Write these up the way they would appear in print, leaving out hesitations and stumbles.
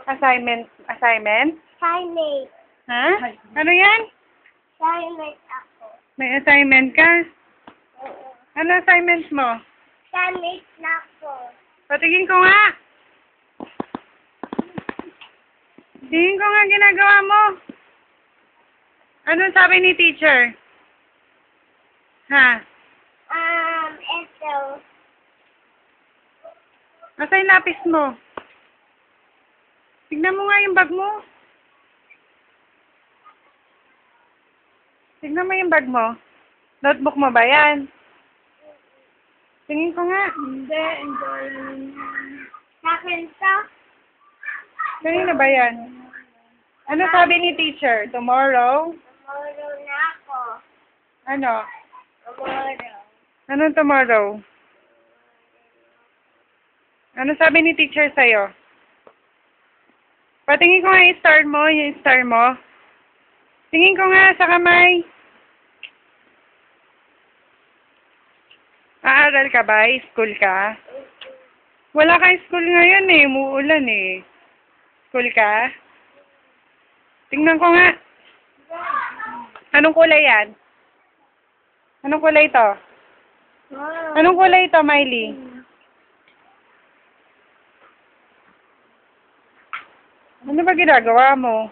Assignment? Assignment? Silent. Ha? Ano yan? Silent ako. May assignment ka? Ano assignment mo? Silent na ako. Patingin ko nga. Tingin ko nga ginagawa mo. Anong sabi ni teacher? Ha? Ito. Nasa yung lapis mo? Tignan mo nga yung bag mo. Tignan mo yung bag mo. Notebook mo ba yan? Tingin ko nga. Hindi. Sa akin to. Kanina ba yan? Ano sabi ni teacher? Tomorrow? Tomorrow na ako. Ano? Tomorrow. Anong tomorrow? Ano sabi ni teacher sa'yo? Patingin ko nga yung star mo, Tingin ko nga sa kamay. Aaral ka ba? School ka? Wala kang school ngayon eh. Umuulan eh. School ka? Tingnan ko nga. Anong kulay yan? Anong kulay ito? Anong kulay ito, Miley? Ano ba ginagawa mo?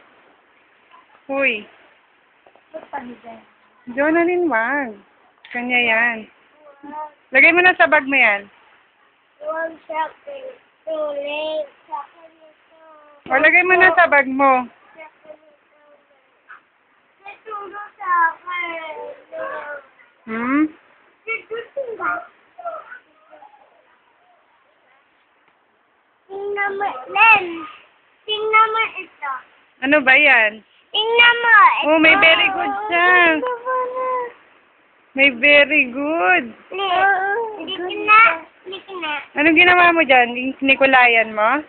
Uy. Jonalyn, wag. Kanya yan. Lagay mo na sa bag mo yan. Huwag sa akin. Too late. Sa akin ito. O, lagay mo na sa bag mo. Sa akin ito. Naturo sa akin. Hmm? Tingnan mo, Len. Tingnan mo ito. Ano ba yan? Tingnan mo ito. Oh, may very good siya. May very good. Liki na. Liki na. Anong ginawa mo dyan? Nikolayan mo?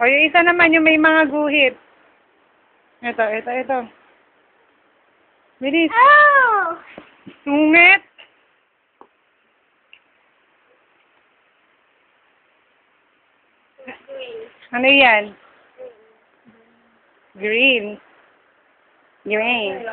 O, yung isa naman yung may mga guhit. Ito. Bilis. Oh! Sungit. Ano yan? Green. Ito.